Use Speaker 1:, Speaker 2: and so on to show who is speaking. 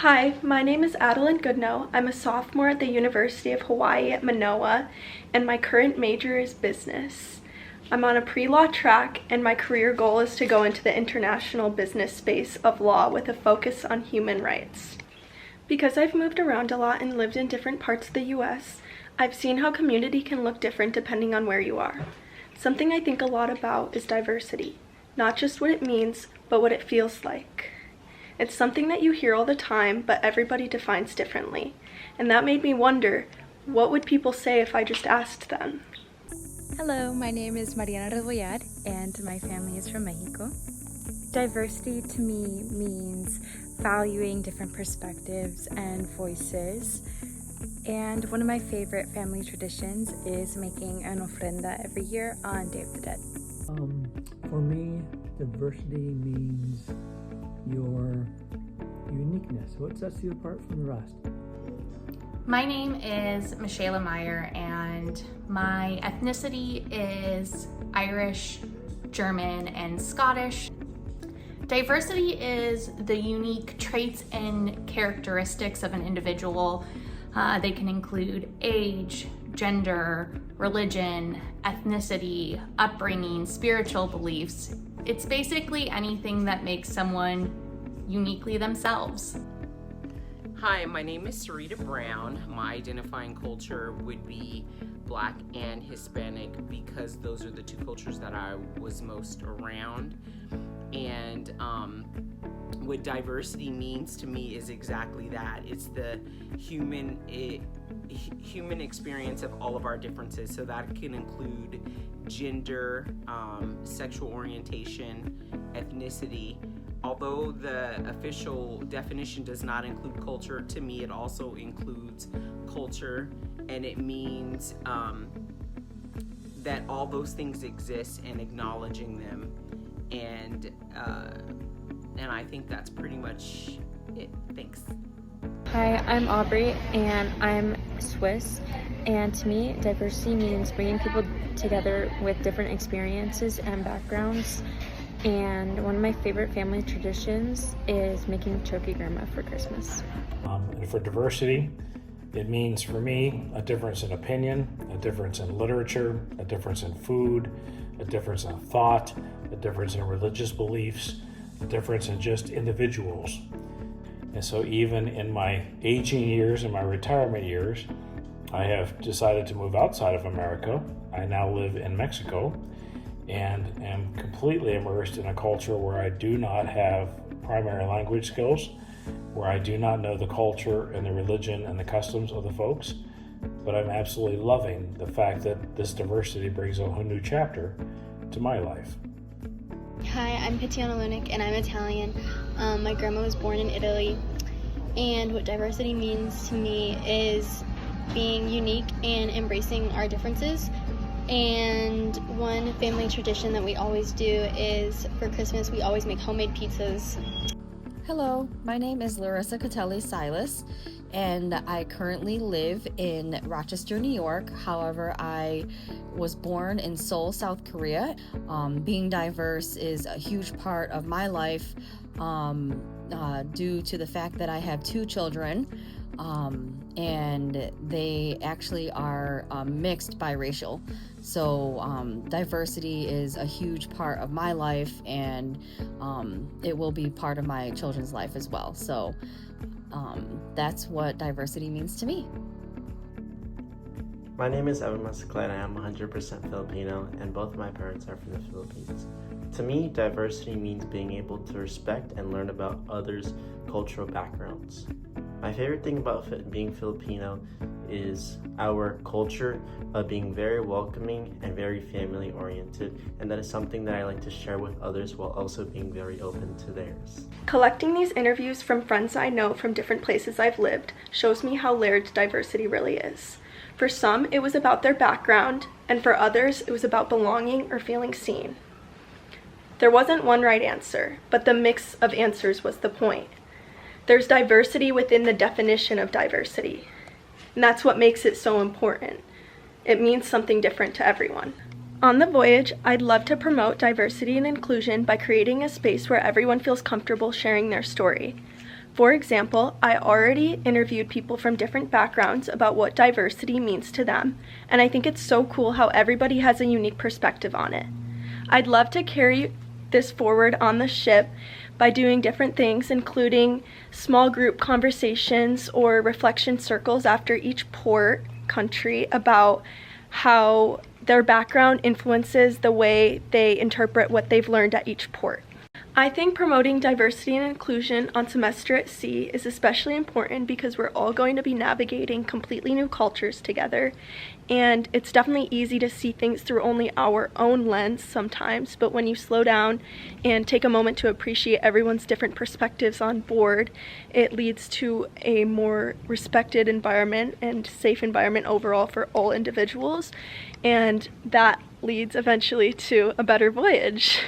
Speaker 1: Hi, my name is Addilyn Goodno. I'm a sophomore at the University of Hawaii at Manoa, and my current major is business. I'm on a pre-law track, and my career goal is to go into the international business space of law with a focus on human rights. Because I've moved around a lot and lived in different parts of the US, I've seen how community can look different depending on where you are. Something I think a lot about is diversity, not just what it means, but what it feels like. It's something that you hear all the time, but everybody defines differently. And that made me wonder, what would people say if I just asked them?
Speaker 2: Hello, my name is Mariana Rebollar, and my family is from Mexico. Diversity to me means valuing different perspectives and voices. And one of my favorite family traditions is making an ofrenda every year on Day of the Dead.
Speaker 3: For me, diversity means your uniqueness. What sets you apart from the rest?
Speaker 4: My name is Michaela Meyer, and my ethnicity is Irish, German, and Scottish. Diversity is the unique traits and characteristics of an individual. They can include age, gender, religion, ethnicity, upbringing, spiritual beliefs. It's basically anything that makes someone uniquely themselves.
Speaker 5: Hi, my name is Sarita Brown. My identifying culture would be Black and Hispanic because those are the two cultures that I was most around. And what diversity means to me is exactly that. It's the human experience of all of our differences. So that can include gender, sexual orientation, ethnicity. Although the official definition does not include culture, to me it also includes culture, and it means that all those things exist and acknowledging them, and I think that's pretty much it. Thanks.
Speaker 2: Hi, I'm Aubrey, and I'm Swiss, and to me, diversity means bringing people together with different experiences and backgrounds. And one of my favorite family traditions is making turkey grandma for Christmas.
Speaker 6: And for diversity, it means for me a difference in opinion, a difference in literature, a difference in food, a difference in thought, a difference in religious beliefs, a difference in just individuals. And so even in my aging years and my retirement years, I have decided to move outside of America. I now live in Mexico and am completely immersed in a culture where I do not have primary language skills, where I do not know the culture and the religion and the customs of the folks, but I'm absolutely loving the fact that this diversity brings a whole new chapter to my life.
Speaker 7: Hi, I'm Petiana Lunik, and I'm Italian. My grandma was born in Italy, and what diversity means to me is being unique and embracing our differences. And one family tradition that we always do is for Christmas, we always make homemade pizzas.
Speaker 8: Hello, my name is Larissa Catelli Silas, and I currently live in Rochester, New York. However, I was born in Seoul, South Korea. Being diverse is a huge part of my life due to the fact that I have two children. And they actually are mixed biracial. So diversity is a huge part of my life, and it will be part of my children's life as well. So that's what diversity means to me.
Speaker 9: My name is Evan Masaclet. I am 100% Filipino, and both my parents are from the Philippines. To me, diversity means being able to respect and learn about others' cultural backgrounds. My favorite thing about being Filipino is our culture of being very welcoming and very family oriented, and that is something that I like to share with others while also being very open to theirs.
Speaker 1: Collecting these interviews from friends I know from different places I've lived shows me how layered diversity really is. For some, it was about their background, and for others, it was about belonging or feeling seen. There wasn't one right answer, but the mix of answers was the point. There's diversity within the definition of diversity, and that's what makes it so important. It means something different to everyone. On the voyage, I'd love to promote diversity and inclusion by creating a space where everyone feels comfortable sharing their story. For example, I already interviewed people from different backgrounds about what diversity means to them, and I think it's so cool how everybody has a unique perspective on it. I'd love to carry this forward on the ship by doing different things, including small group conversations or reflection circles after each port country about how their background influences the way they interpret what they've learned at each port. I think promoting diversity and inclusion on semester at sea is especially important because we're all going to be navigating completely new cultures together, and it's definitely easy to see things through only our own lens sometimes, but when you slow down and take a moment to appreciate everyone's different perspectives on board, it leads to a more respected environment and safe environment overall for all individuals, and that leads eventually to a better voyage.